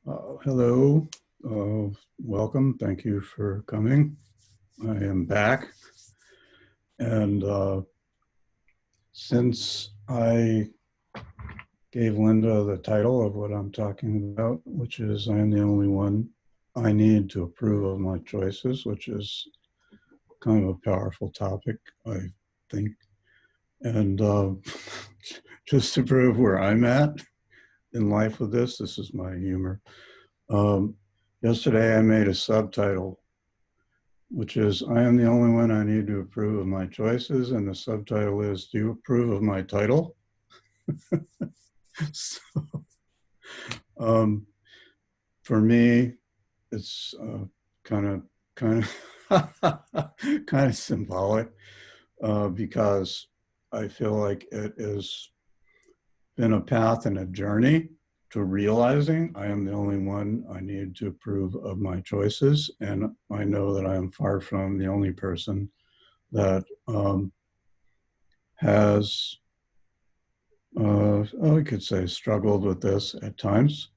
Hello, welcome. Thank you for coming. I am back. And since I gave Linda the title of what I'm talking about, which is I am the only one I need to approve of my choices, which is kind of a powerful topic, I think. And just to prove where I'm at in life with this is my humor. Um, Yesterday I made a subtitle which is I am the only one I need to approve of my choices. And the subtitle is, do you approve of my title? So, um, for me, it's kind of kind of kind of symbolic because I feel like it has been a path and a journey to realizing I am the only one I need to approve of my choices. And I know that I am far from the only person that has, I could say, struggled with this at times.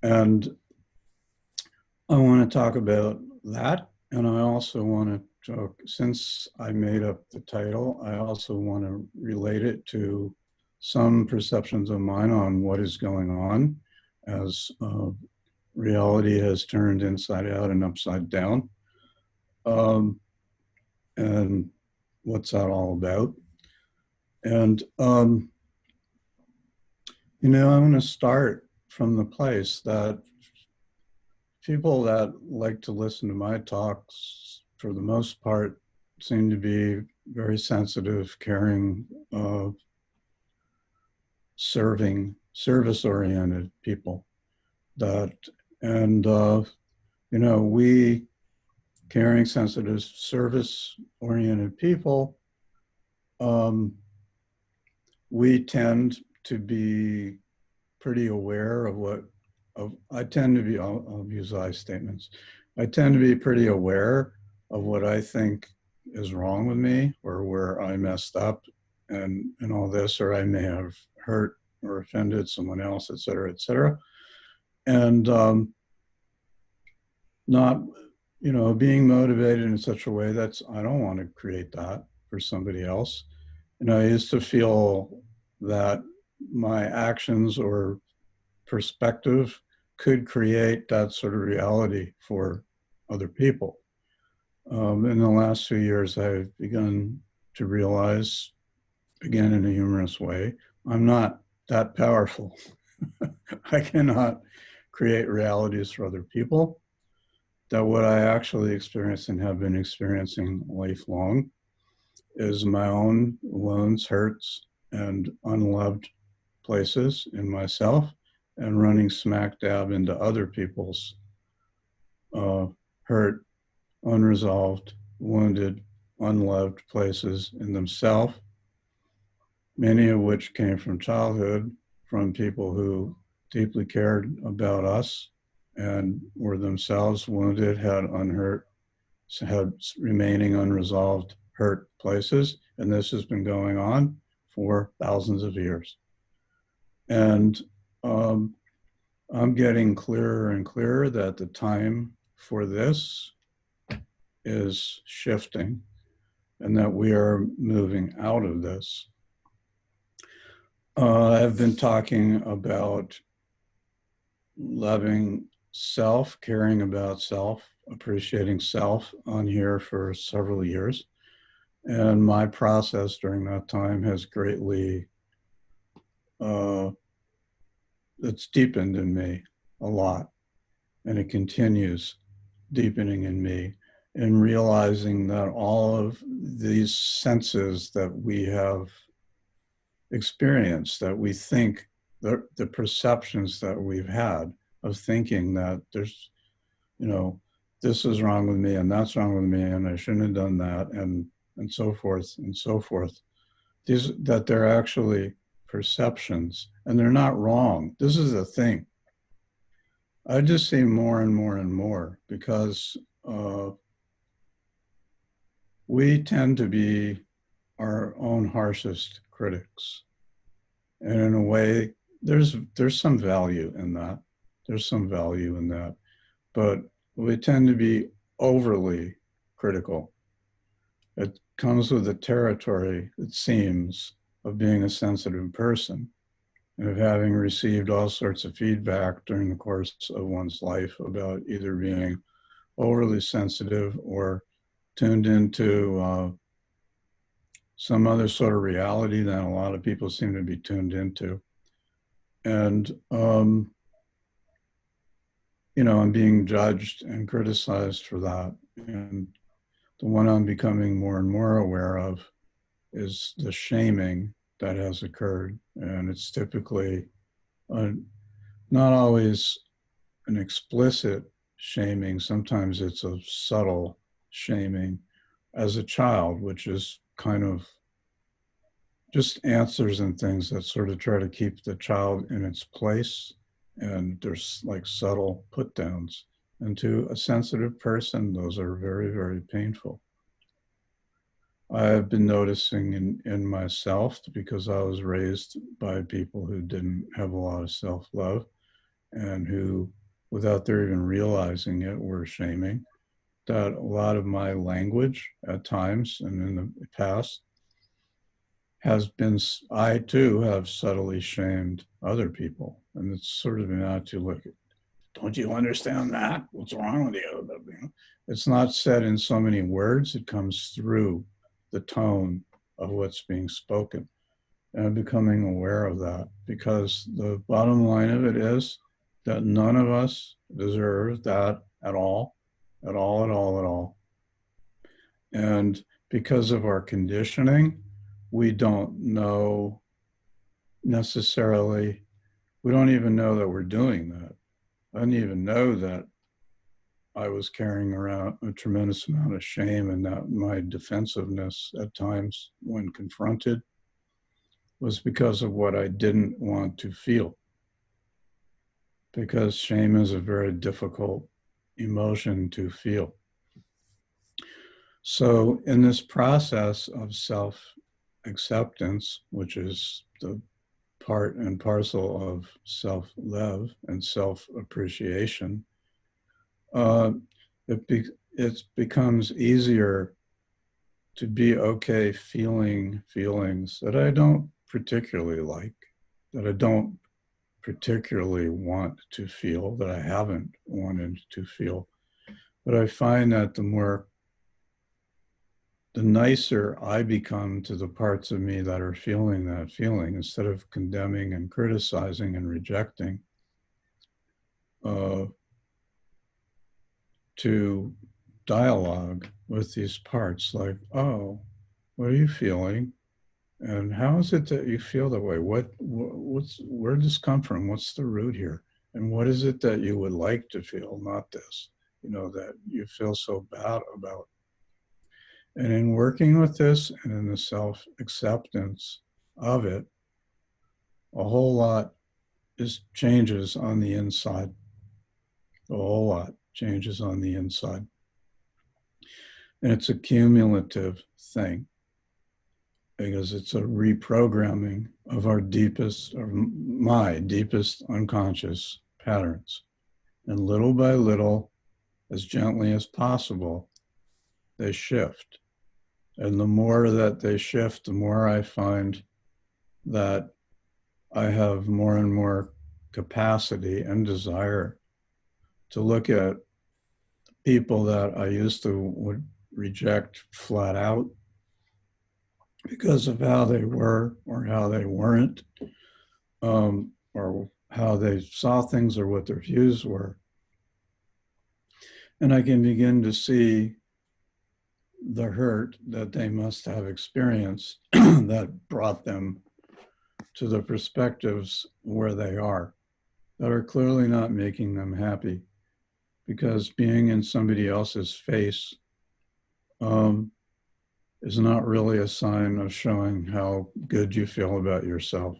And I want to talk about that. And I also want to talk, since I made up the title, I also want to relate it to some perceptions of mine on what is going on as reality has turned inside out and upside down. And what's that all about? And, I'm going to start from the place that people that like to listen to my talks, for the most part, seem to be very sensitive, caring, service-oriented people. That, and we caring, sensitive, service-oriented people, we tend to be pretty aware of I tend to be, I'll use I statements. I tend to be pretty aware of what I think is wrong with me or where I messed up and all this, or I may have hurt or offended someone else, et cetera, et cetera. And not, being motivated in such a way that's, I don't want to create that for somebody else. And I used to feel that my actions or perspective could create that sort of reality for other people. In the last few years, I've begun to realize, again in a humorous way, I'm not that powerful. I cannot create realities for other people. That what I actually experience and have been experiencing lifelong is my own wounds, hurts, and unloved places in myself, and running smack dab into other people's hurt, unresolved, wounded, unloved places in themselves, many of which came from childhood, from people who deeply cared about us and were themselves wounded, had unhurt, had remaining unresolved hurt places. And this has been going on for thousands of years. And I'm getting clearer and clearer that the time for this is shifting and that we are moving out of this. I've been talking about loving self, caring about self, appreciating self on here for several years. And my process during that time has greatly, it's deepened in me a lot. And it continues deepening in me, and realizing that all of these senses that we have experienced, that we think, the perceptions that we've had of thinking that there's, this is wrong with me and that's wrong with me and I shouldn't have done that, and so forth and so forth. That they're actually perceptions and they're not wrong. This is the thing. I just see more and more and more because we tend to be our own harshest critics. And in a way, there's some value in that. There's some value in that. But we tend to be overly critical. It comes with the territory, it seems, of being a sensitive person and of having received all sorts of feedback during the course of one's life about either being overly sensitive or tuned into some other sort of reality that a lot of people seem to be tuned into. And, I'm being judged and criticized for that. And the one I'm becoming more and more aware of is the shaming that has occurred. And it's typically not always an explicit shaming. Sometimes it's a subtle shaming as a child, which is kind of just answers and things that sort of try to keep the child in its place. And there's like subtle put downs. And to a sensitive person, those are very, very painful. I've been noticing in myself, because I was raised by people who didn't have a lot of self-love and who, without their even realizing it, were shaming, that a lot of my language at times and in the past has been, I too have subtly shamed other people. And it's sort of an attitude like, don't you understand that? What's wrong with you? It's not said in so many words, it comes through the tone of what's being spoken. And I'm becoming aware of that, because the bottom line of it is that none of us deserve that at all, at all, at all, at all. And because of our conditioning, we don't know necessarily, we don't even know that we're doing that. I didn't even know that I was carrying around a tremendous amount of shame, and that my defensiveness at times when confronted was because of what I didn't want to feel. Because shame is a very difficult emotion to feel. So in this process of self-acceptance, which is the part and parcel of self-love and self-appreciation, it becomes easier to be okay feeling feelings that I don't particularly like, that I don't particularly want to feel, that I haven't wanted to feel. But I find that the nicer I become to the parts of me that are feeling that feeling, instead of condemning and criticizing and rejecting, to dialogue with these parts, like, oh, what are you feeling? And how is it that you feel that way? Where does this come from? What's the root here? And what is it that you would like to feel, not this, that you feel so bad about? And in working with this and in the self-acceptance of it, a whole lot changes on the inside. A whole lot changes on the inside. And it's a cumulative thing, because it's a reprogramming of our deepest, or my deepest unconscious patterns. And little by little, as gently as possible, they shift. And the more that they shift, the more I find that I have more and more capacity and desire to look at people that I used to would reject flat out because of how they were or how they weren't, or how they saw things or what their views were. And I can begin to see the hurt that they must have experienced that brought them to the perspectives where they are, that are clearly not making them happy, because being in somebody else's face is not really a sign of showing how good you feel about yourself.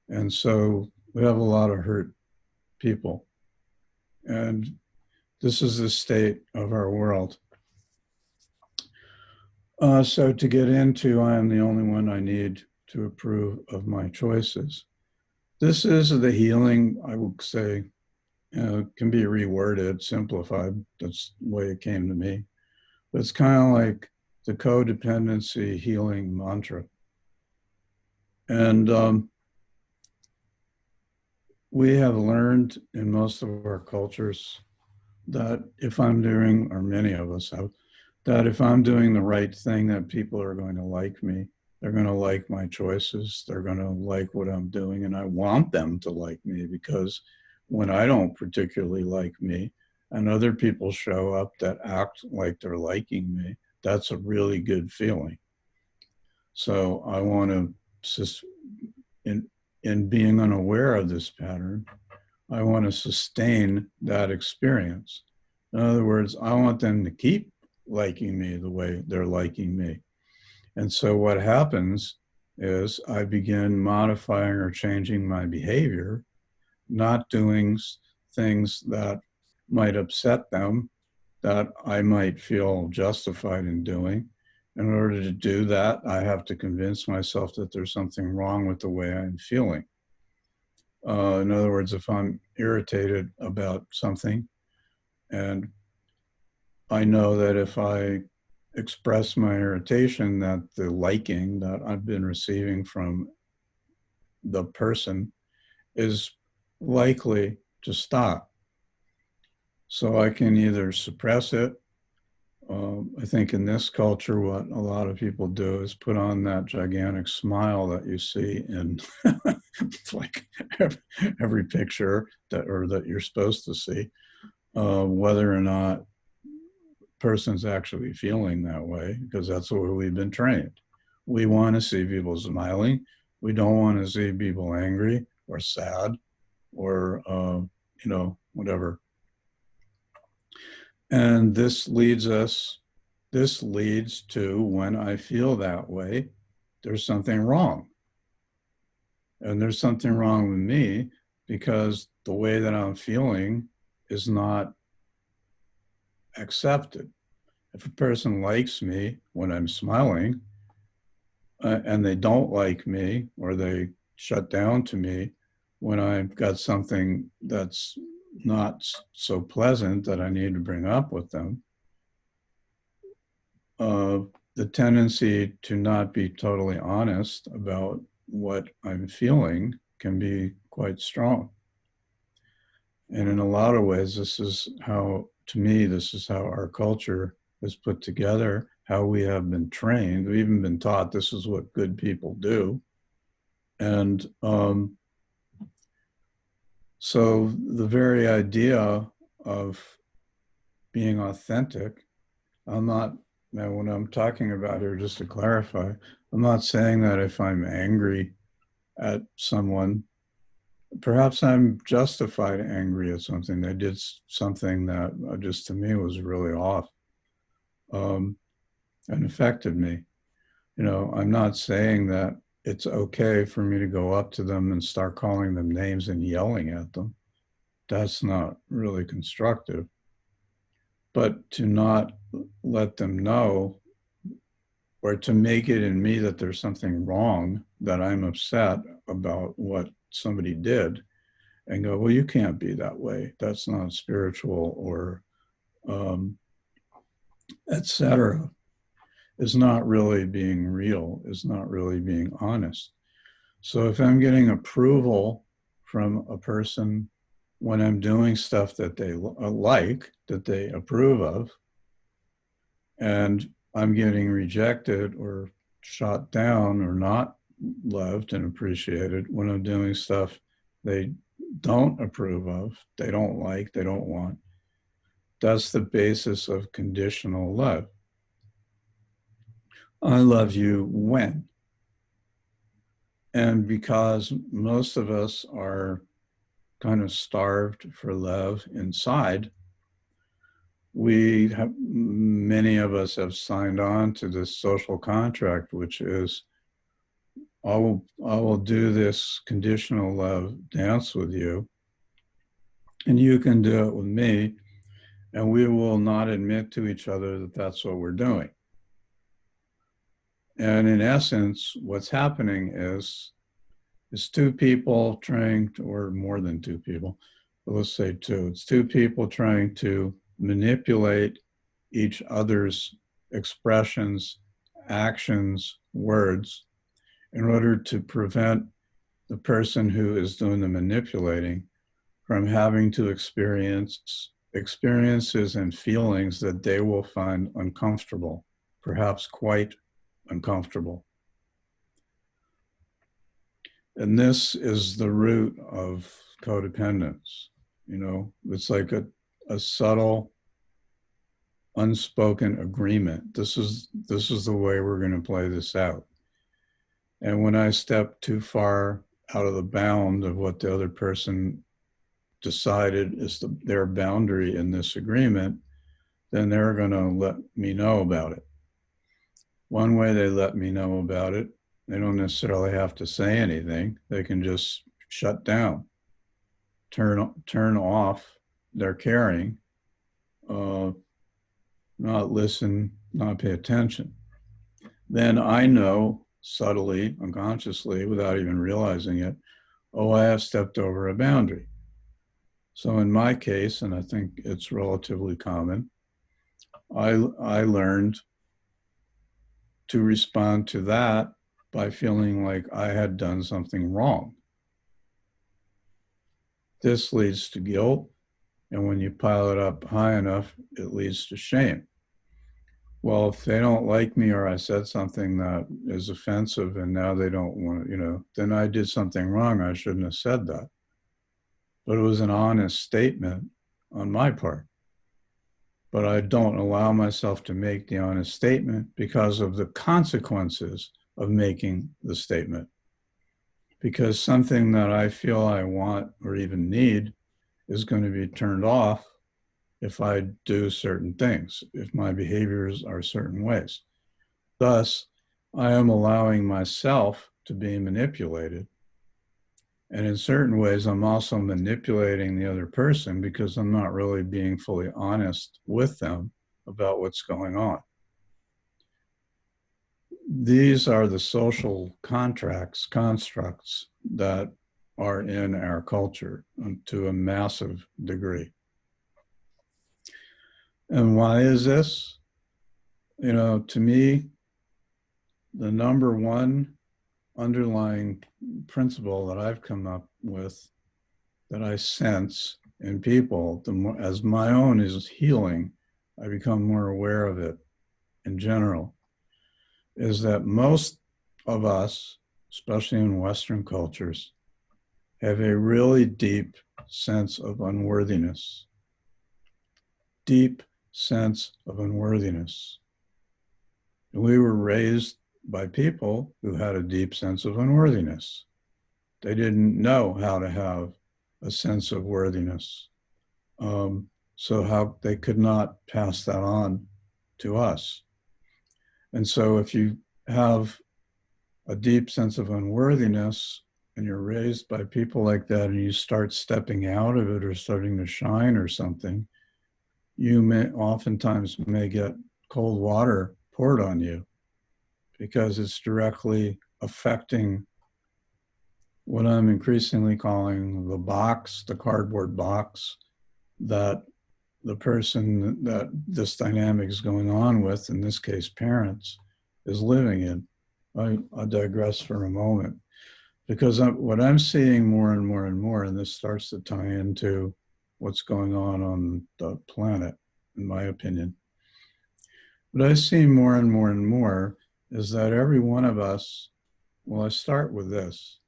And so we have a lot of hurt people. And this is the state of our world. So to get into, I am the only one I need to approve of my choices. This is the healing, I would say, can be reworded, simplified. That's the way it came to me. But it's kind of like the codependency healing mantra. And we have learned in most of our cultures that if I'm doing, or many of us have, that if I'm doing the right thing, that people are going to like me. They're going to like my choices. They're going to like what I'm doing. And I want them to like me, because when I don't particularly like me and other people show up that act like they're liking me, that's a really good feeling. So I want to, in, in being unaware of this pattern, I want to sustain that experience. In other words, I want them to keep liking me the way they're liking me. And so what happens is I begin modifying or changing my behavior, not doing things that might upset them, that I might feel justified in doing. In order to do that, I have to convince myself that there's something wrong with the way I'm feeling. In other words, if I'm irritated about something, and I know that if I express my irritation, that the liking that I've been receiving from the person is likely to stop. So I can either suppress it. I think in this culture, what a lot of people do is put on that gigantic smile that you see in like every picture that you're supposed to see, whether or not person's actually feeling that way, because that's where we've been trained. We want to see people smiling. We don't want to see people angry or sad or, whatever. And this leads to when I feel that way, there's something wrong. And there's something wrong with me because the way that I'm feeling is not accepted. If a person likes me when I'm smiling, and they don't like me, or they shut down to me when I've got something that's not so pleasant that I need to bring up with them, uh, the tendency to not be totally honest about what I'm feeling can be quite strong. And in a lot of ways, this is how, to me, this is how our culture is put together, how we have been trained. We've even been taught this is what good people do. And so the very idea of being authentic, I'm not, now what I'm talking about here, just to clarify, I'm not saying that if I'm angry at someone, perhaps I'm justified angry at something. They did something that just to me was really off, um, and affected me. I'm not saying that it's okay for me to go up to them and start calling them names and yelling at them. That's not really constructive. But to not let them know, or to make it in me that there's something wrong, that I'm upset about what somebody did, and go, well, you can't be that way. That's not spiritual, or etc. Is not really being real, is not really being honest. So if I'm getting approval from a person when I'm doing stuff that they like, that they approve of, and I'm getting rejected or shot down or not loved and appreciated when I'm doing stuff they don't approve of, they don't like, they don't want, that's the basis of conditional love. I love you when. And because most of us are kind of starved for love inside, many of us have signed on to this social contract, which is I will do this conditional love dance with you, and you can do it with me, and we will not admit to each other that that's what we're doing. And in essence, what's happening is It's two people trying to, or more than two people, but let's say two. It's two people trying to manipulate each other's expressions, actions, words in order to prevent the person who is doing the manipulating from having to experience experiences and feelings that they will find uncomfortable, perhaps quite uncomfortable. And this is the root of codependence. You know, it's like a subtle, unspoken agreement. This is the way we're going to play this out. And when I step too far out of the bound of what the other person decided is their boundary in this agreement, then they're going to let me know about it. One way they let me know about it, they don't necessarily have to say anything. They can just shut down, turn off their caring, not listen, not pay attention. Then I know subtly, unconsciously, without even realizing it, oh, I have stepped over a boundary. So in my case, and I think it's relatively common, I learned to respond to that by feeling like I had done something wrong. This leads to guilt, and when you pile it up high enough, it leads to shame. Well, if they don't like me or I said something that is offensive and now they don't want to, then I did something wrong. I shouldn't have said that. But it was an honest statement on my part. But I don't allow myself to make the honest statement because of the consequences of making the statement. Because something that I feel I want or even need is going to be turned off if I do certain things, if my behaviors are certain ways. Thus, I am allowing myself to be manipulated. And in certain ways, I'm also manipulating the other person because I'm not really being fully honest with them about what's going on. These are the social constructs that are in our culture to a massive degree. And why is this? To me, the number one underlying principle that I've come up with, that I sense in people, as my own is healing, I become more aware of it in general, is that most of us, especially in Western cultures, have a really deep sense of unworthiness. Deep sense of unworthiness. And we were raised by people who had a deep sense of unworthiness. They didn't know how to have a sense of worthiness. So how they could not pass that on to us. And so if you have a deep sense of unworthiness and you're raised by people like that and you start stepping out of it or starting to shine or something, you may oftentimes get cold water poured on you because it's directly affecting what I'm increasingly calling the cardboard box that the person that this dynamic is going on with, in this case, parents, is living in. I digress for a moment because what I'm seeing more and more and more, and this starts to tie into what's going on the planet, in my opinion. What I see more and more and more is that every one of us, well, I start with this.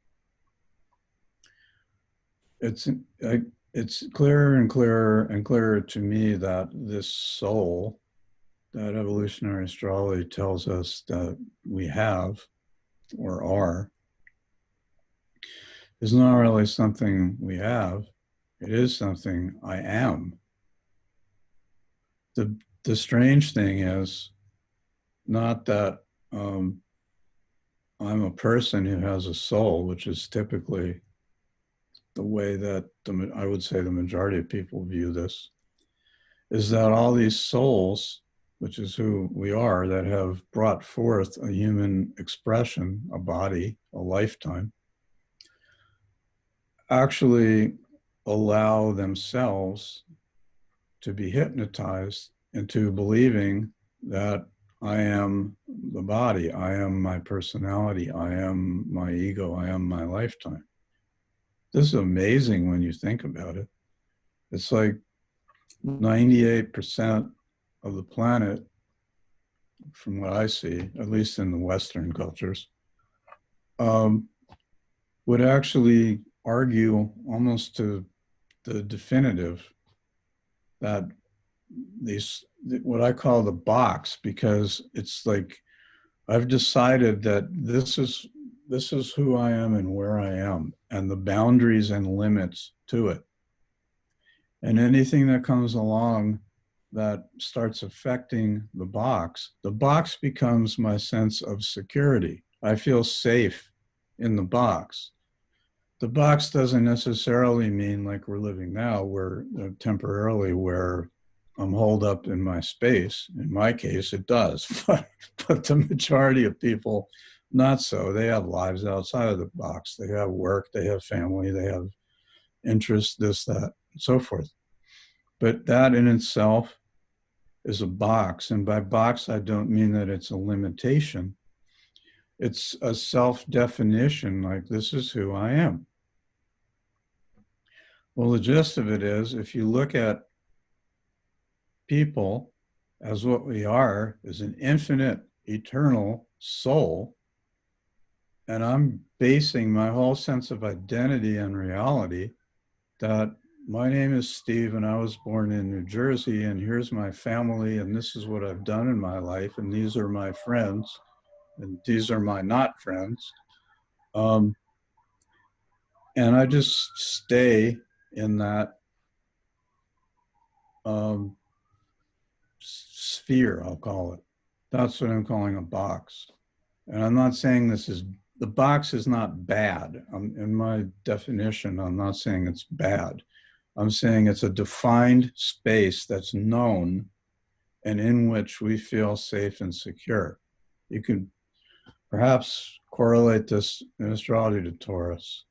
It's clearer and clearer and clearer to me that this soul that evolutionary astrology tells us that we have or are is not really something we have. It is something I am. The strange thing is not that I'm a person who has a soul, which is typically the way that I would say the majority of people view this, is that all these souls, which is who we are, that have brought forth a human expression, a body, a lifetime, actually allow themselves to be hypnotized into believing that I am the body, I am my personality, I am my ego, I am my lifetime. This is amazing when you think about it. It's like 98% of the planet, from what I see, at least in the Western cultures, um, would actually argue almost to the definitive that these, what I call the box, because it's like I've decided that this is who I am and where I am and the boundaries and limits to it. And anything that comes along that starts affecting the box becomes my sense of security. I feel safe in the box. The box doesn't necessarily mean like we're living now, where temporarily where I'm holed up in my space. In my case, it does, but the majority of people, not so. They have lives outside of the box. They have work, they have family, they have interests, this, that, and so forth. But that in itself is a box. And by box, I don't mean that it's a limitation. It's a self-definition, like this is who I am. Well, the gist of it is, if you look at people as what we are, is an infinite, eternal soul, and I'm basing my whole sense of identity and reality that my name is Steve and I was born in New Jersey, and here's my family, and this is what I've done in my life, and these are my friends, and these are my not friends. And I just stay in that sphere, I'll call it. That's what I'm calling a box. And I'm not saying the box is not bad. In my definition, I'm not saying it's bad. I'm saying it's a defined space that's known and in which we feel safe and secure. You can perhaps correlate this in astrology to Taurus.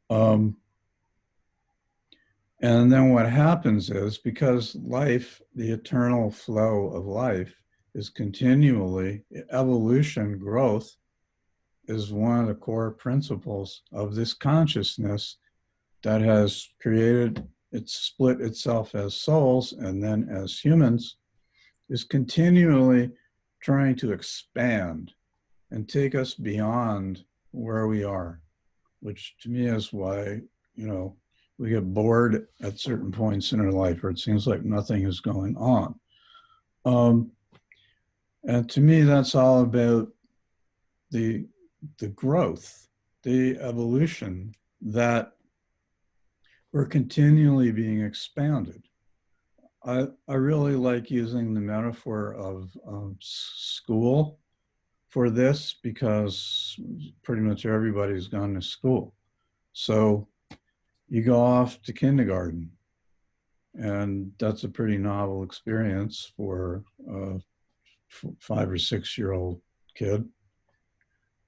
And then what happens is, because life, the eternal flow of life, is continually, evolution, growth, is one of the core principles of this consciousness that has created, it's split itself as souls and then as humans, is continually trying to expand and take us beyond where we are, which to me is why, we get bored at certain points in our life where it seems like nothing is going on. And to me, that's all about the growth, the evolution, that we're continually being expanded. I really like using the metaphor of school for this, because pretty much everybody's gone to school. So you go off to kindergarten, and that's a pretty novel experience for a 5 or 6 year old kid.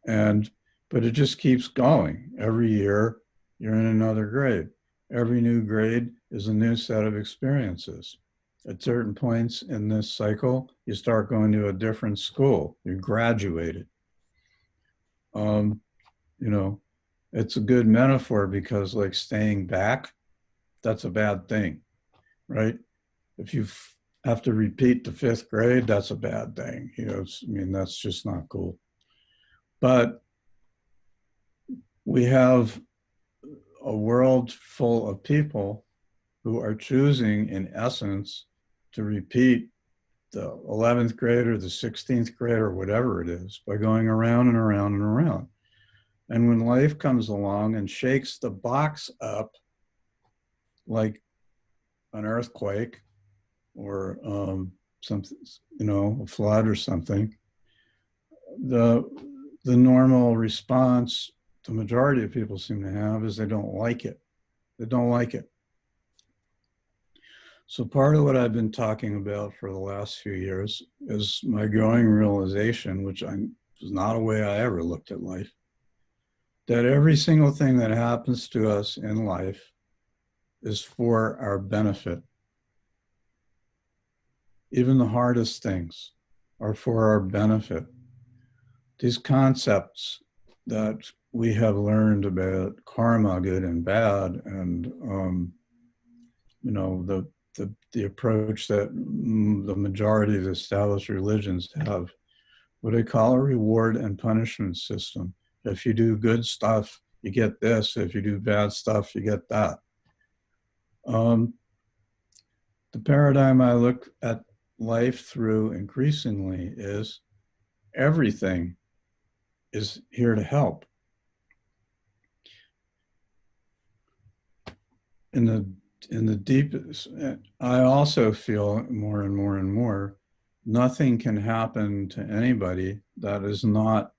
But it just keeps going. Every year you're in another grade. Every new grade is a new set of experiences. At certain points in this cycle, you start going to a different school. You graduated. It's a good metaphor, because like staying back, that's a bad thing, right? If you have to repeat the 5th grade, that's a bad thing. That's just not cool. But we have a world full of people who are choosing, in essence, to repeat the 11th grade or the 16th grade or whatever it is, by going around and around and around. And when life comes along and shakes the box up, like an earthquake or something, a flood or something, the normal response the majority of people seem to have is they don't like it. They don't like it. So part of what I've been talking about for the last few years is my growing realization, which was not a way I ever looked at life, that every single thing that happens to us in life is for our benefit. Even the hardest things are for our benefit. These concepts that we have learned about karma, good and bad, and the approach that the majority of the established religions have, what they call a reward and punishment system. If you do good stuff, you get this. If you do bad stuff, you get that. The paradigm I look at life through increasingly is everything is here to help. In the deepest, I also feel more and more and more, nothing can happen to anybody that is not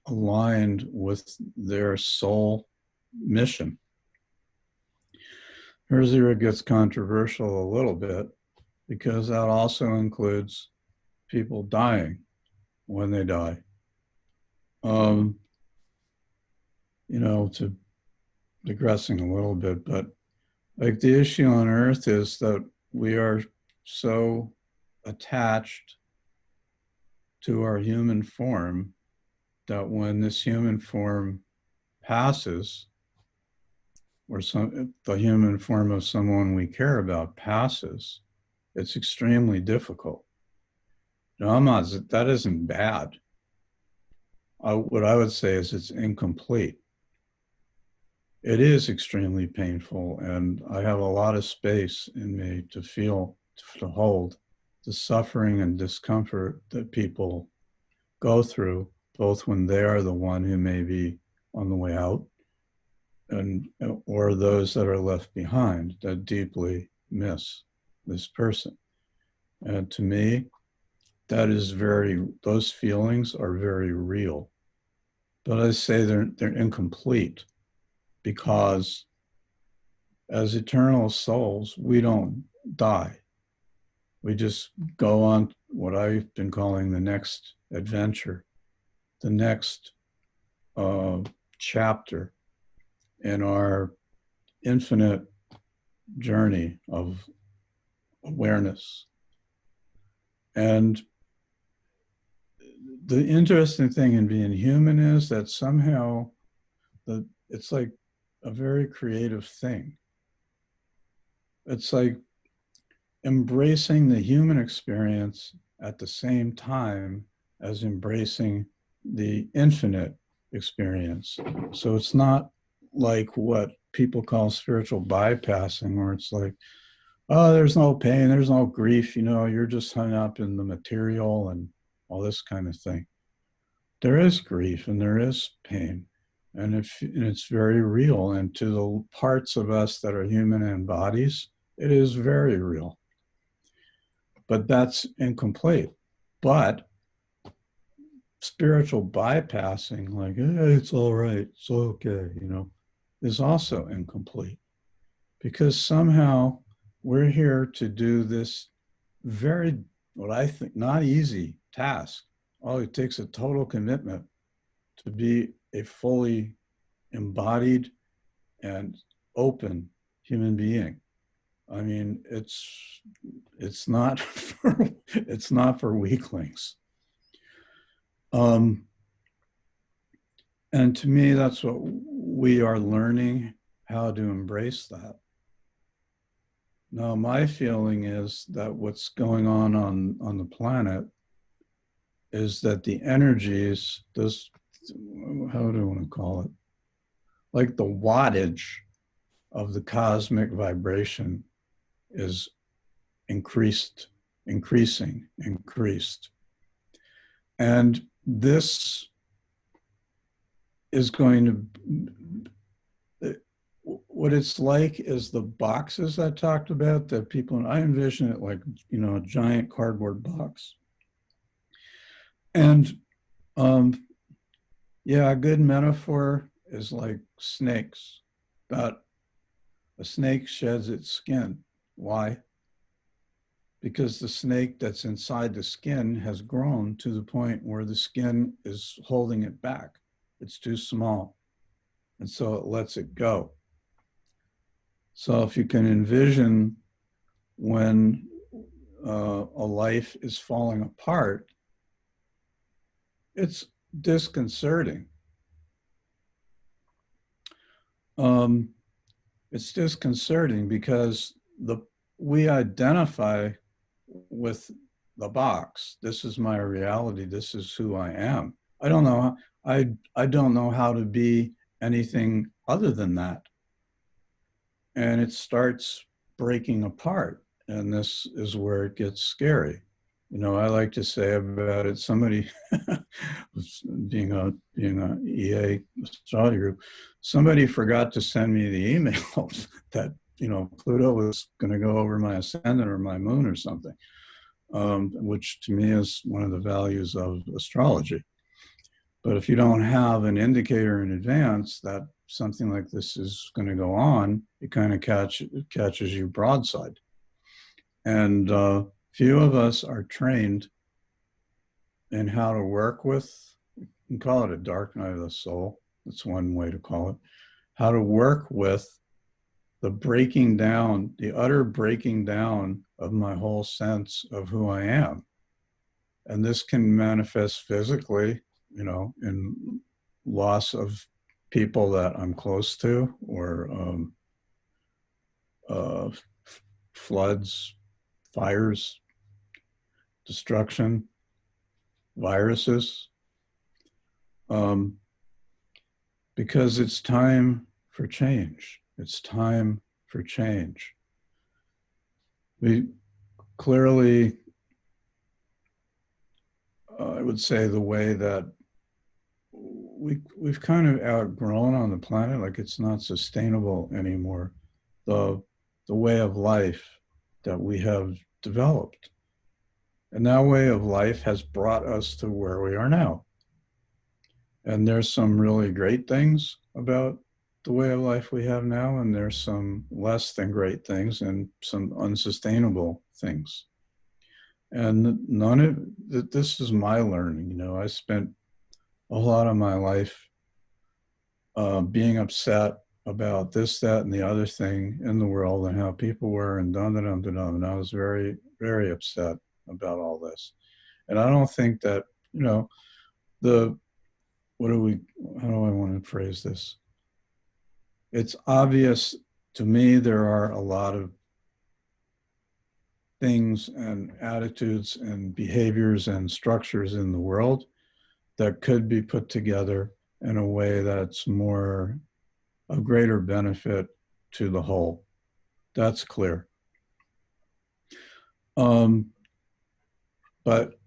aligned with their soul mission. Here's where it gets controversial a little bit, because that also includes people dying when they die. To digressing a little bit, but like the issue on Earth is that we are so attached to our human form that when this human form passes, or the human form of someone we care about passes, it's extremely difficult. No, that isn't bad. What I would say is it's incomplete. It is extremely painful, and I have a lot of space in me to feel, to hold the suffering and discomfort that people go through, both when they are the one who may be on the way out, or those that are left behind that deeply miss this person. And to me, those feelings are very real. But I say they're incomplete, because as eternal souls, we don't die. We just go on what I've been calling the next adventure, the next chapter in our infinite journey of awareness. And the interesting thing in being human is that somehow it's like a very creative thing. It's like embracing the human experience at the same time as embracing the infinite experience. So it's not like what people call spiritual bypassing, where it's like, oh, there's no pain, there's no grief, you're just hung up in the material and all this kind of thing. There is grief and there is pain, and it's very real. And to the parts of us that are human in bodies, it is very real. But that's incomplete. But spiritual bypassing, like, hey, it's all right, it's okay, is also incomplete. Because somehow we're here to do this very, what I think, not easy task. Oh, it takes a total commitment to be a fully embodied and open human being. I mean, it's not for weaklings. And to me, that's what we are learning, how to embrace that. Now, my feeling is that what's going on the planet is that the energies, how do I want to call it? Like the wattage of the cosmic vibration is increased. And this is going to, what it's like is the boxes I talked about that people, I envision it like, a giant cardboard box. And yeah, a good metaphor is like snakes, that a snake sheds its skin. Why? Because the snake that's inside the skin has grown to the point where the skin is holding it back. It's too small. And so it lets it go. So if you can envision when a life is falling apart, it's disconcerting. Um, it's disconcerting because we identify with the box. This is my reality. This is who I am. I don't know. I don't know how to be anything other than that. And it starts breaking apart. And this is where it gets scary. You know, I like to say about it, somebody being a EA astrology group, somebody forgot to send me the email that, you know, Pluto was going to go over my ascendant or my moon or something, which to me is one of the values of astrology. But if you don't have an indicator in advance that something like this is going to go on, it kind of catches you broadside. And few of us are trained in how to work with, you can call it a dark night of the soul. That's one way to call it. How to work with the breaking down, the utter breaking down of my whole sense of who I am. And this can manifest physically, you know, in loss of people that I'm close to, or floods, fires, destruction, viruses, because it's time for change. It's time for change. We clearly, I would say, the way that we've kind of outgrown on the planet, like it's not sustainable anymore, the way of life that we have developed. And that way of life has brought us to where we are now. And there's some really great things about the way of life we have now, and there's some less than great things and some unsustainable things. And none of this is my learning. You know, I spent a lot of my life being upset about this, that, and the other thing in the world and how people were, and dum dum dum dum. And I was very, very upset about all this. And I don't think that, you know, how do I want to phrase this? It's obvious to me there are a lot of things and attitudes and behaviors and structures in the world that could be put together in a way that's more of greater benefit to the whole. That's clear. But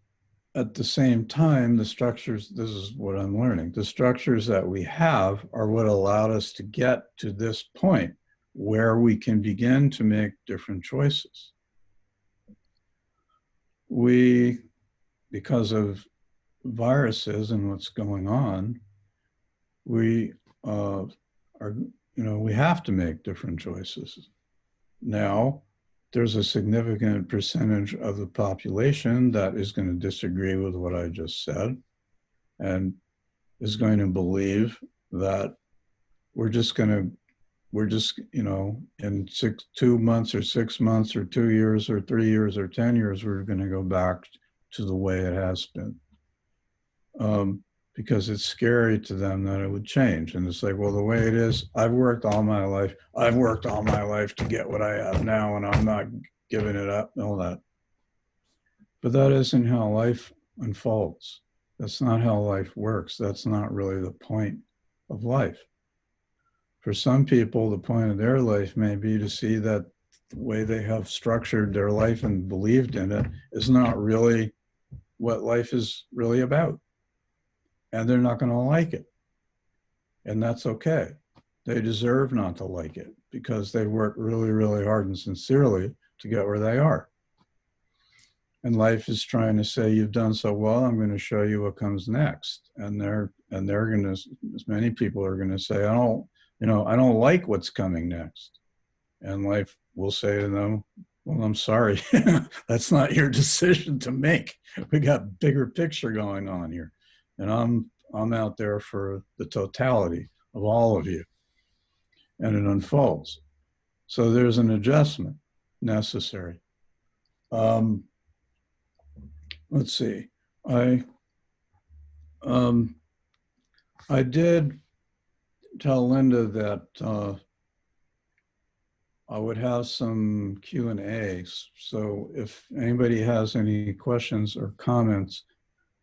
at the same time, the structures, this is what I'm learning, the structures that we have are what allowed us to get to this point where we can begin to make different choices. We, because of viruses and what's going on, we are, you know, we have to make different choices. Now, there's a significant percentage of the population that is going to disagree with what I just said and is going to believe that we're just, you know, in 2 months or 6 months or 2 years or 3 years or 10 years, we're going to go back to the way it has been. Because it's scary to them that it would change. And it's like, well, the way it is, I've worked all my life to get what I have now, and I'm not giving it up, all that. But that isn't how life unfolds. That's not how life works. That's not really the point of life. For some people, the point of their life may be to see that the way they have structured their life and believed in it is not really what life is really about. And they're not going to like it. And that's okay. They deserve not to like it because they worked really, really hard and sincerely to get where they are. And life is trying to say, you've done so well, I'm going to show you what comes next. And they're going to, as many people are going to say, I don't like what's coming next. And life will say to them, well, I'm sorry, that's not your decision to make. We got bigger picture going on here. And I'm out there for the totality of all of you, and it unfolds. So there's an adjustment necessary. Um, let's see. I um, I did tell Linda that I would have some Q&As. So if anybody has any questions or comments,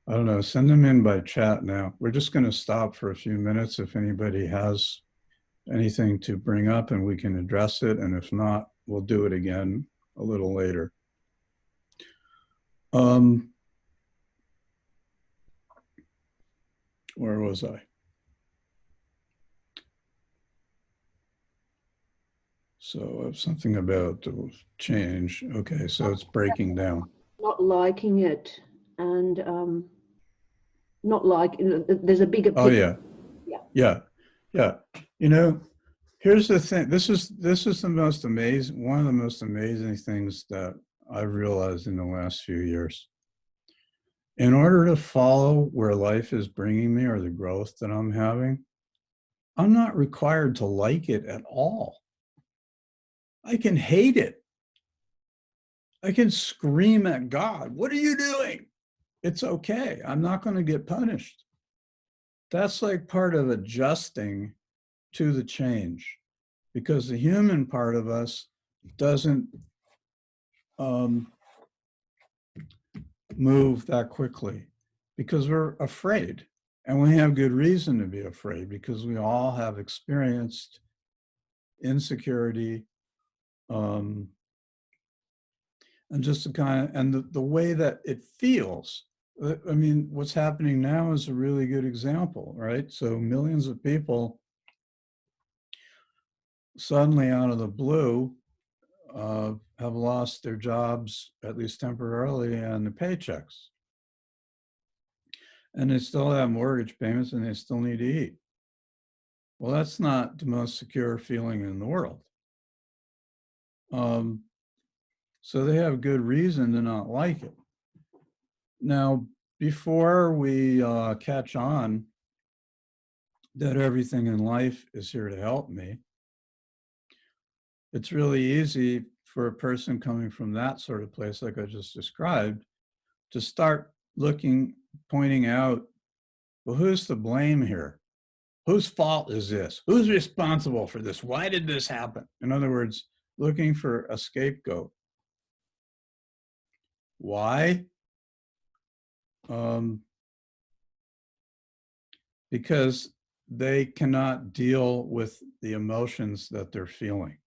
I don't know, send them in by chat now. We're just going to stop for a few minutes if anybody has anything to bring up, and we can address it. And if not, we'll do it again a little later. Where was I? So something about the change. Okay, so it's breaking down. Not liking it, and not like, there's a bigger picture. Oh yeah. Yeah. Yeah. You know, here's the thing. This is the most amazing, one of the most amazing things that I've realized in the last few years. In order to follow where life is bringing me or the growth that I'm having, I'm not required to like it at all. I can hate it. I can scream at God, "What are you doing?" It's okay. I'm not going to get punished. That's like part of adjusting to the change, because the human part of us doesn't move that quickly because we're afraid. And we have good reason to be afraid, because we all have experienced insecurity, and just the kind of, and the way that it feels. I mean, what's happening now is a really good example, right? So millions of people suddenly out of the blue have lost their jobs, at least temporarily, and the paychecks. And they still have mortgage payments and they still need to eat. Well, that's not the most secure feeling in the world. So they have good reason to not like it. Now, before we catch on that everything in life is here to help me, it's really easy for a person coming from that sort of place, like I just described, to start looking, pointing out, well, who's to blame here? Whose fault is this? Who's responsible for this? Why did this happen? In other words, looking for a scapegoat. Why? Because they cannot deal with the emotions that they're feeling.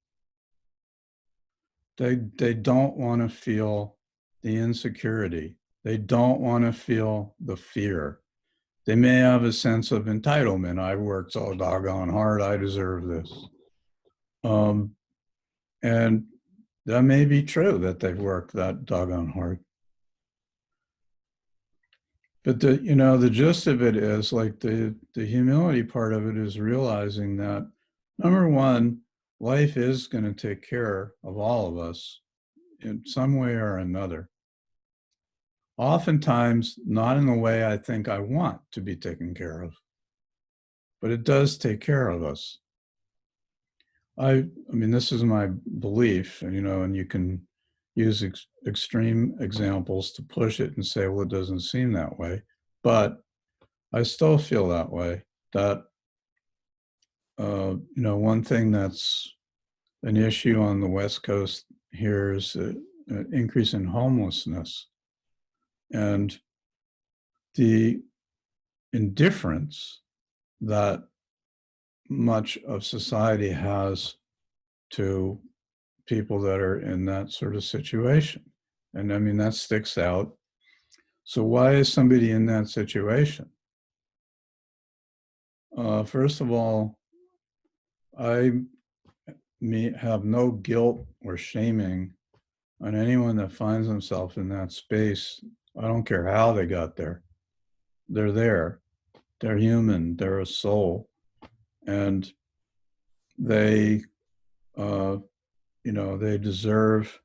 They don't want to feel the insecurity. They don't want to feel the fear. They may have a sense of entitlement. I worked so doggone hard, I deserve this. And that may be true that they've worked that doggone hard. But the gist of it is, like, the humility part of it is realizing that, number one, life is going to take care of all of us in some way or another. Oftentimes, not in the way I think I want to be taken care of, but it does take care of us. I mean, this is my belief, and you can use extreme examples to push it and say, well, it doesn't seem that way. But I still feel that way, that, one thing that's an issue on the West Coast here is an increase in homelessness. And the indifference that much of society has to people that are in that sort of situation. And I mean, that sticks out. So why is somebody in that situation? First of all, I have no guilt or shaming on anyone that finds themselves in that space. I don't care how they got there. They're there. They're human. They're a soul. And they, they deserve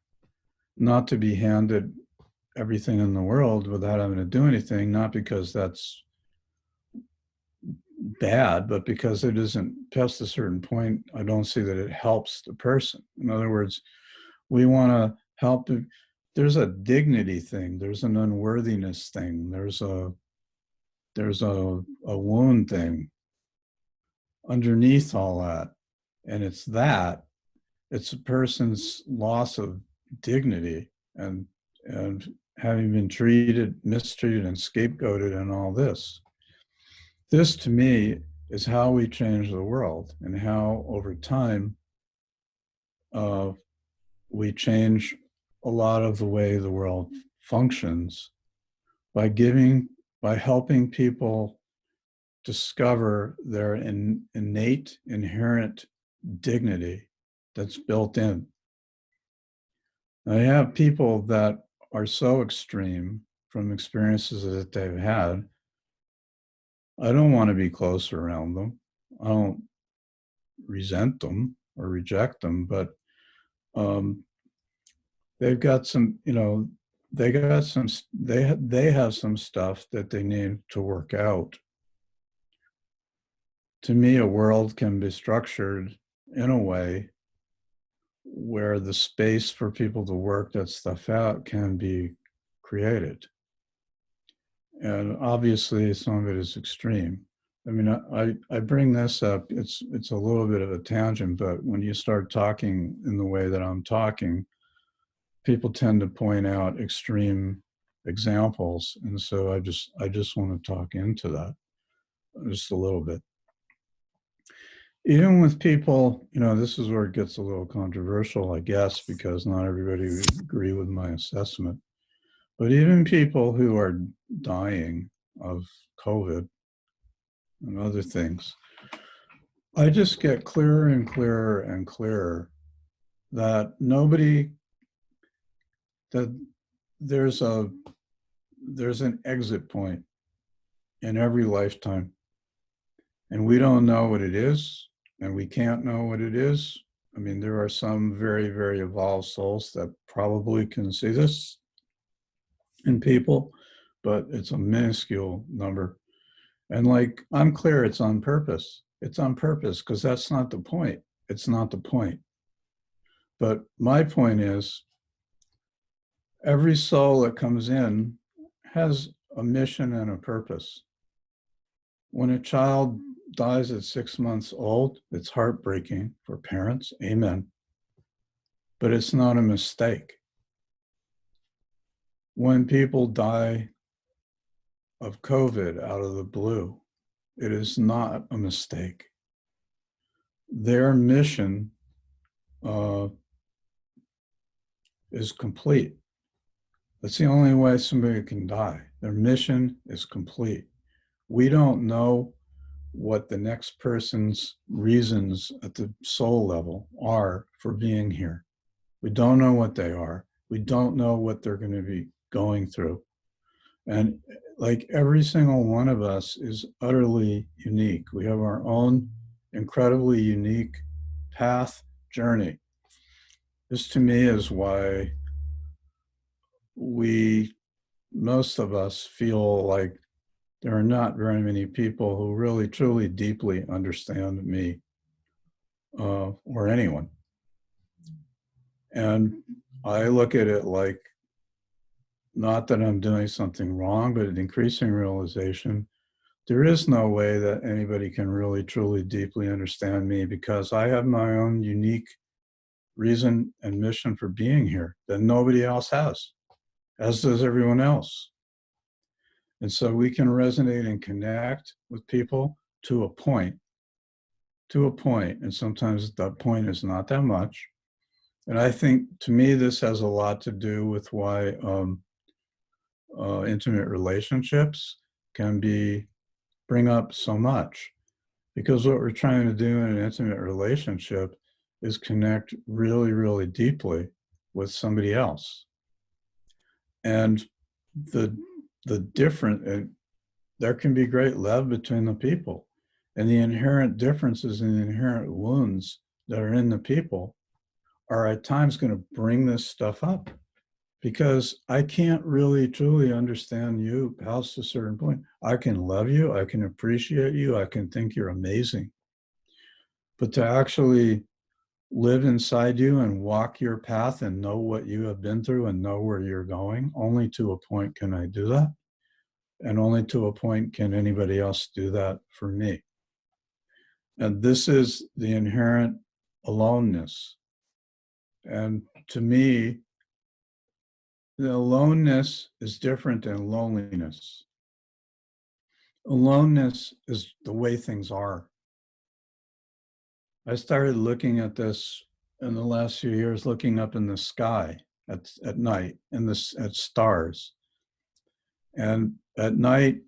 not to be handed everything in the world without having to do anything, not because that's bad, but because it isn't past a certain point, I don't see that it helps the person. In other words, we want to help. There's a dignity thing. There's an unworthiness thing. There's a wound thing underneath all that, and it's a person's loss of dignity and having been mistreated, and scapegoated, and all this. This to me is how we change the world, and how over time uh, we change a lot of the way the world functions by helping people discover their innate, inherent dignity that's built in. I have people that are so extreme from experiences that they've had. I don't want to be close around them. I don't resent them or reject them, but um, they've got some, they got some, they have some stuff that they need to work out. To me, a world can be structured in a way where the space for people to work that stuff out can be created. And obviously, some of it is extreme. I mean, I bring this up. It's a little bit of a tangent, but when you start talking in the way that I'm talking, people tend to point out extreme examples, and so I just want to talk into that just a little bit. Even with people, this is where it gets a little controversial, I guess, because not everybody would agree with my assessment. But even people who are dying of COVID and other things, I just get clearer and clearer and clearer that that there's a there's an exit point in every lifetime, and we don't know what it is, and we can't know what it is. I mean, there are some very, very evolved souls that probably can see this in people, but it's a minuscule number. And like, I'm clear it's on purpose. It's on purpose because that's not the point. It's not the point. But my point is every soul that comes in has a mission and a purpose. When a child dies at 6 months old, it's heartbreaking for parents. Amen. But it's not a mistake. When people die of COVID out of the blue, it is not a mistake. Their mission is complete. That's the only way somebody can die. Their mission is complete. We don't know what the next person's reasons at the soul level are for being here. We don't know what they are. We don't know what they're going to be going through. And like every single one of us is utterly unique. We have our own incredibly unique path, journey. This to me is why most of us feel like there are not very many people who really, truly, deeply understand me or anyone. And I look at it like, not that I'm doing something wrong, but an increasing realization. There is no way that anybody can really, truly, deeply understand me because I have my own unique reason and mission for being here that nobody else has, as does everyone else. And so we can resonate and connect with people to a point, and sometimes that point is not that much. And I think, to me, this has a lot to do with why intimate relationships can bring up so much. Because what we're trying to do in an intimate relationship is connect really, really deeply with somebody else. And the different, there can be great love between the people. And the inherent differences and the inherent wounds that are in the people are at times going to bring this stuff up because I can't really truly understand you past a certain point. I can love you, I can appreciate you, I can think you're amazing. But to actually live inside you and walk your path and know what you have been through and know where you're going, only to a point can I do that. And only to a point can anybody else do that for me. And this is the inherent aloneness. And to me, the aloneness is different than loneliness. Aloneness is the way things are. I started looking at this in the last few years, looking up in the sky at night and at stars. And at night,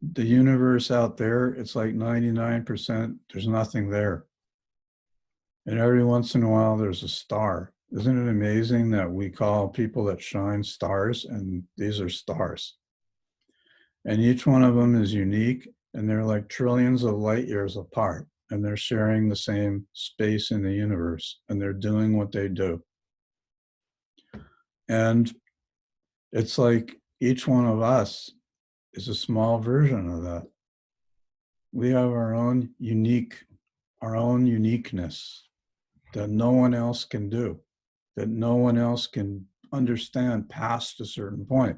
the universe out there, it's like 99%, there's nothing there. And every once in a while, there's a star. Isn't it amazing that we call people that shine stars, and these are stars? And each one of them is unique, and they're like trillions of light years apart, and they're sharing the same space in the universe, and they're doing what they do. And it's like each one of us is a small version of that. We have our own uniqueness that no one else can do, that no one else can understand past a certain point.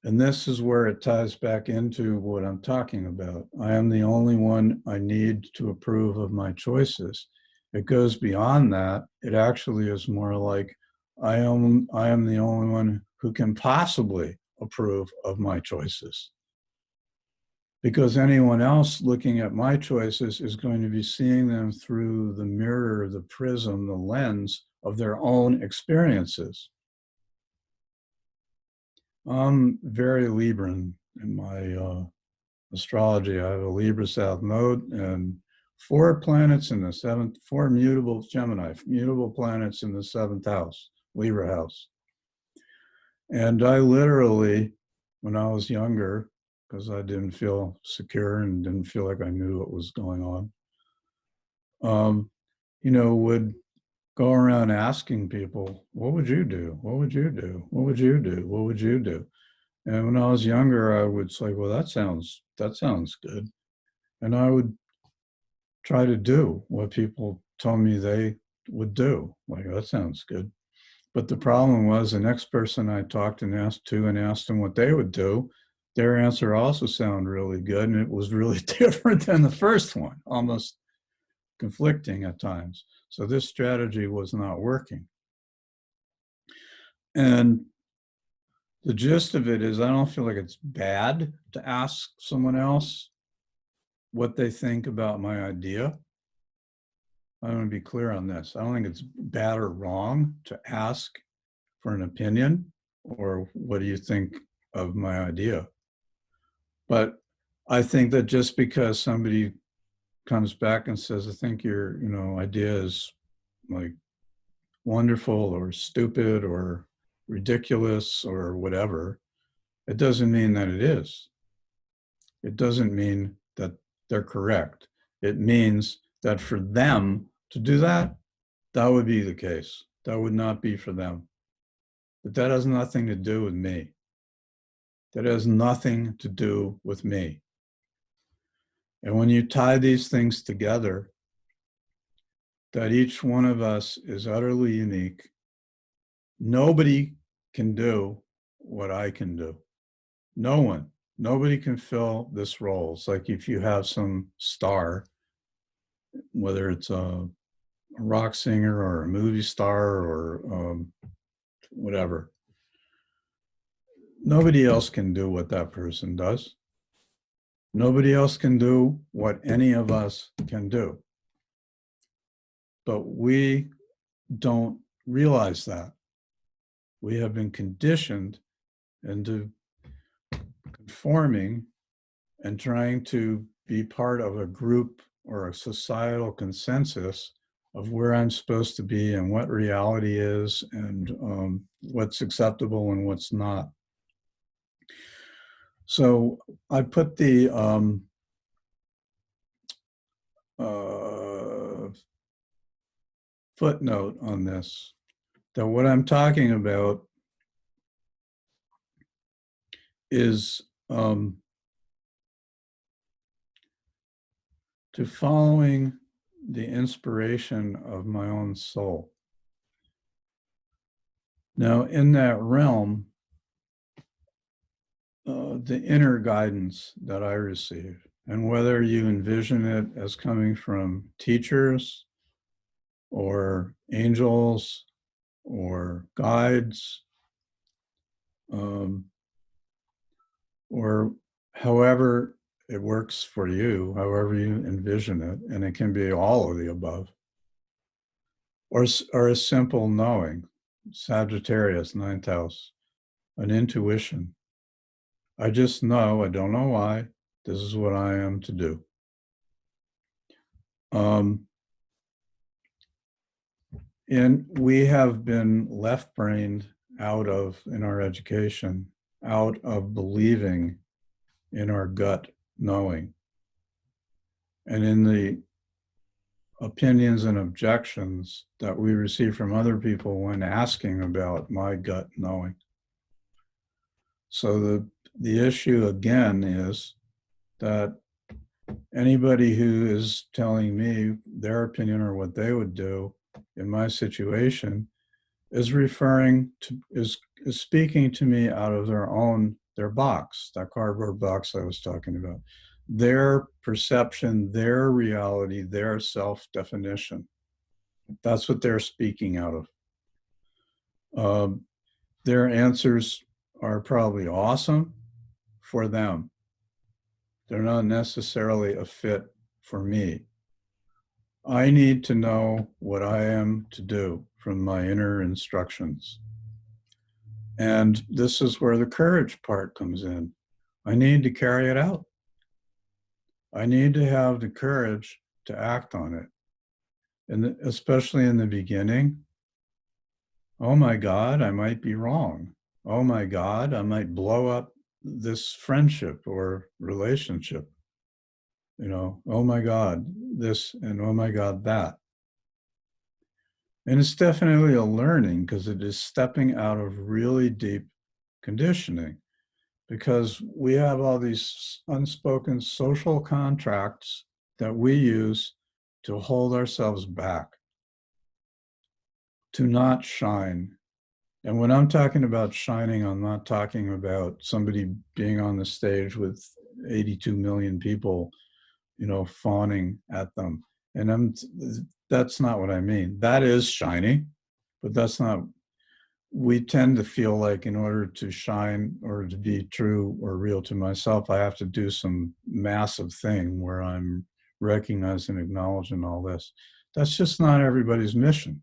And this is where it ties back into what I'm talking about. I am the only one I need to approve of my choices. It goes beyond that. It actually is more like I am the only one who can possibly approve of my choices. Because anyone else looking at my choices is going to be seeing them through the mirror, the prism, the lens of their own experiences. I'm very Libran in my astrology. I have a Libra South node and 4 planets in the seventh, 4 mutable Gemini, mutable planets in the 7th house, Libra house. And I literally, when I was younger, because I didn't feel secure and didn't feel like I knew what was going on, would go around asking people, what would you do? What would you do? What would you do? What would you do? And when I was younger, I would say, well, that sounds good. And I would try to do what people told me they would do. Like, that sounds good. But the problem was the next person I talked and asked them what they would do, their answer also sounded really good. And it was really different than the first one, almost conflicting at times. So this strategy was not working. And the gist of it is I don't feel like it's bad to ask someone else what they think about my idea. I want to be clear on this. I don't think it's bad or wrong to ask for an opinion or what do you think of my idea. But I think that just because somebody comes back and says, I think your, idea is like wonderful or stupid or ridiculous or whatever, it doesn't mean that it is. It doesn't mean that they're correct. It means that for them to do that, that would be the case. That would not be for them. But that has nothing to do with me. That has nothing to do with me. And when you tie these things together, that each one of us is utterly unique, nobody can do what I can do. No one. Nobody can fill this role. It's like if you have some star, whether it's a rock singer or a movie star or whatever, nobody else can do what that person does. Nobody else can do what any of us can do. But we don't realize that. We have been conditioned into conforming and trying to be part of a group or a societal consensus of where I'm supposed to be and what reality is and what's acceptable and what's not. So I put the footnote on this that what I'm talking about is to following the inspiration of my own soul. Now, in that realm, the inner guidance that I receive, and whether you envision it as coming from teachers or angels or guides, um, or however it works for you, however you envision it, and it can be all of the above, or a simple knowing, Sagittarius, ninth house, an intuition. I just know, I don't know why, this is what I am to do. And we have been left-brained out of, in our education, out of believing in our gut knowing. And in the opinions and objections that we receive from other people when asking about my gut knowing. So the issue again is that anybody who is telling me their opinion or what they would do in my situation is referring to, is speaking to me out of their box, that cardboard box I was talking about, their perception, their reality, their self-definition. That's what they're speaking out of. Their answers are probably awesome for them. They're not necessarily a fit for me. I need to know what I am to do from my inner instructions. And this is where the courage part comes in. I need to carry it out. I need to have the courage to act on it. And especially in the beginning, oh my God, I might be wrong. Oh my God, I might blow up this friendship or relationship. You know, oh my God, this, and oh my God, that. And it's definitely a learning because it is stepping out of really deep conditioning, because we have all these unspoken social contracts that we use to hold ourselves back, to not shine. And when I'm talking about shining, I'm not talking about somebody being on the stage with 82 million people, you know, fawning at them. And that's not what I mean. That is shining, but that's not, we tend to feel like in order to shine or to be true or real to myself, I have to do some massive thing where I'm recognized and acknowledged and all this. That's just not everybody's mission.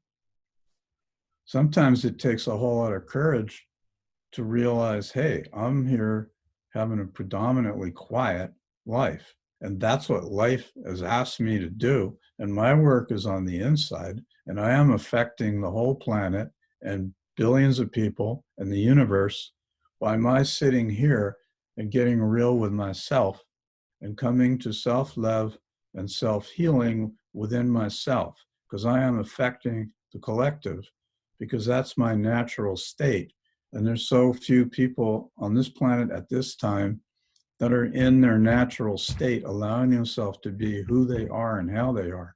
Sometimes it takes a whole lot of courage to realize, hey, I'm here having a predominantly quiet life. And that's what life has asked me to do. And my work is on the inside, and I am affecting the whole planet and billions of people and the universe by my sitting here and getting real with myself and coming to self-love and self-healing within myself, because I am affecting the collective, because that's my natural state. And there's so few people on this planet at this time that are in their natural state, allowing themselves to be who they are and how they are.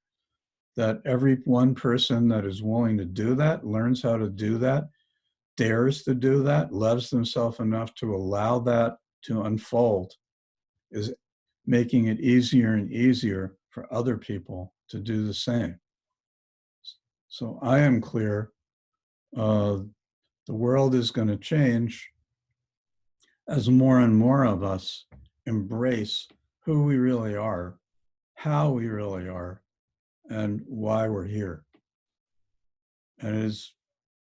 That every one person that is willing to do that, learns how to do that, dares to do that, loves themselves enough to allow that to unfold, is making it easier and easier for other people to do the same. So I am clear. The world is going to change as more and more of us embrace who we really are, how we really are, and why we're here. And it is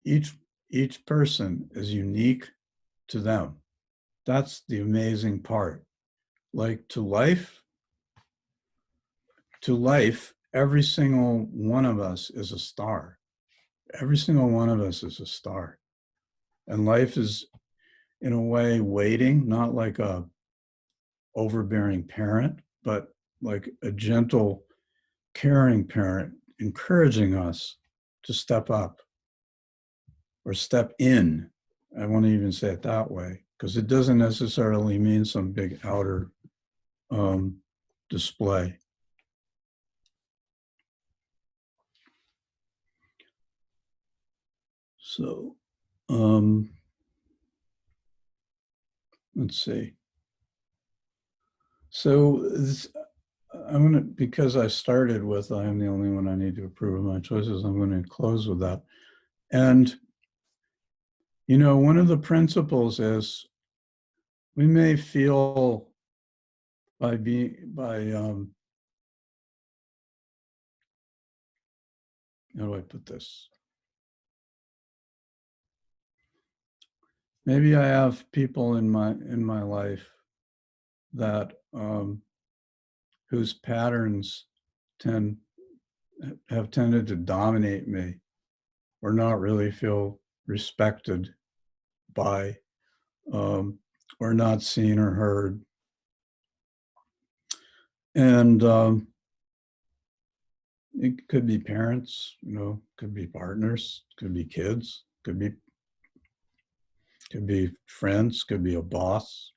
each person is unique to them. That's the amazing part. Like to life, every single one of us is a star. Every single one of us is a star. And life is, in a way, waiting, not like a overbearing parent, but like a gentle, caring parent, encouraging us to step up. or step in. I won't even say it that way, because it doesn't necessarily mean some big outer display. So let's see. So this, I'm going to, because I started with I am the only one I need to approve of my choices, I'm going to close with that. And, you know, one of the principles is we may feel by how do I put this? Maybe I have people in my life that whose patterns have tended to dominate me, or not really feel respected by, or not seen or heard. And it could be parents, you know, could be partners, could be kids, could be friends, could be a boss.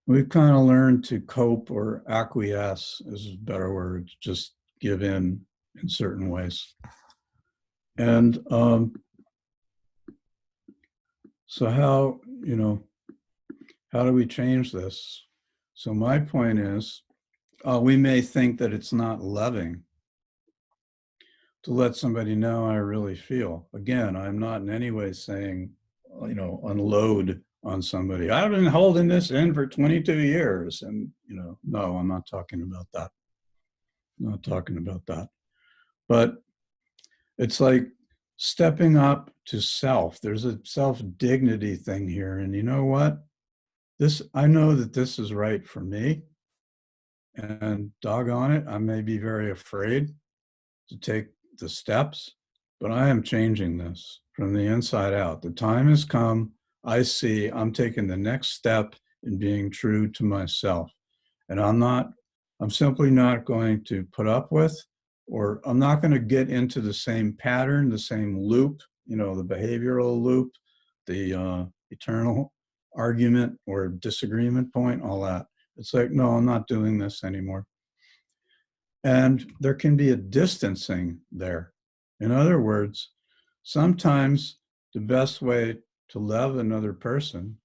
We've kind of learned to cope or acquiesce, is a better word, just give in certain ways. And so how, you know, how do we change this? So my point is, we may think that it's not loving to let somebody know I really feel. Again, I'm not in any way saying, you know, unload on somebody. I've been holding this in for 22 years. And, you know, no, I'm not talking about that. I'm not talking about that. But it's like stepping up to self. There's a self-dignity thing here. And you know what? I know that this is right for me. And doggone it, I may be very afraid to take the steps, but I am changing this from the inside out. The time has come. I see I'm taking the next step in being true to myself. And I'm simply not going to put up with, or I'm not going to get into the same pattern, the same loop, you know, the behavioral loop, the eternal argument or disagreement point, all that. It's like, no, I'm not doing this anymore. And there can be a distancing there. In other words, sometimes the best way to love another person,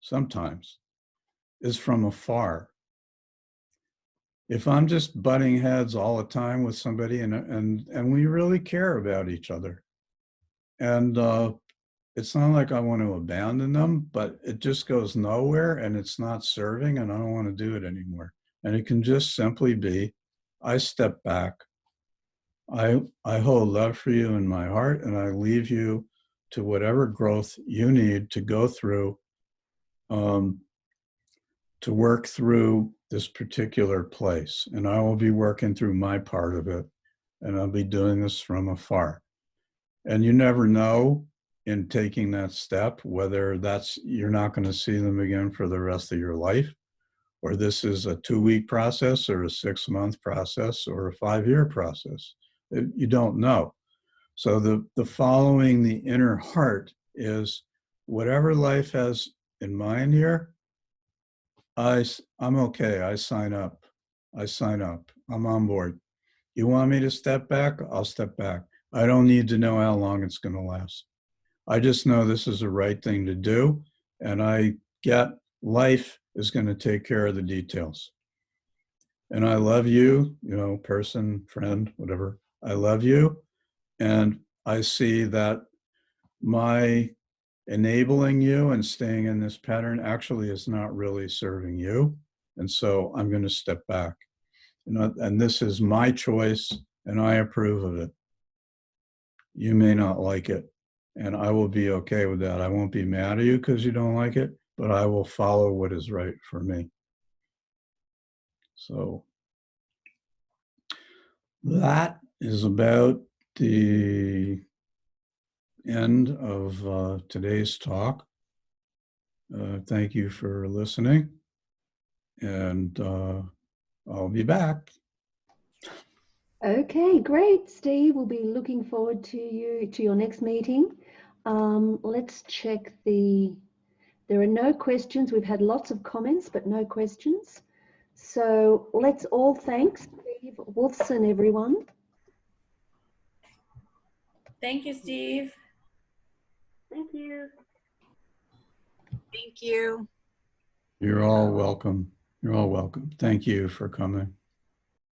sometimes, is from afar. If I'm just butting heads all the time with somebody and we really care about each other, and it's not like I want to abandon them, but it just goes nowhere and it's not serving and I don't want to do it anymore. And it can just simply be, I step back. I hold love for you in my heart, and I leave you to whatever growth you need to go through, to work through this particular place. And I will be working through my part of it, and I'll be doing this from afar. And you never know in taking that step whether you're not going to see them again for the rest of your life, or this is a 2-week process or a 6-month process or a 5-year process. You don't know. So the following the inner heart is whatever life has in mind here, I'm okay. I sign up. I sign up. I'm on board. You want me to step back? I'll step back. I don't need to know how long it's going to last. I just know this is the right thing to do. And I get life is going to take care of the details. And I love you, you know, person, friend, whatever. I love you. And I see that my enabling you and staying in this pattern actually is not really serving you. And so I'm going to step back. And this is my choice, and I approve of it. You may not like it, and I will be okay with that. I won't be mad at you because you don't like it, but I will follow what is right for me. So that is about the end of today's talk. Thank you for listening, and I'll be back. Okay, great, Steve. We'll be looking forward to your next meeting. Let's check there are no questions. We've had lots of comments, but no questions. So let's all thank Steve Wolfson, everyone. Thank you, Steve. Thank you. Thank you. You're all welcome. You're all welcome. Thank you for coming.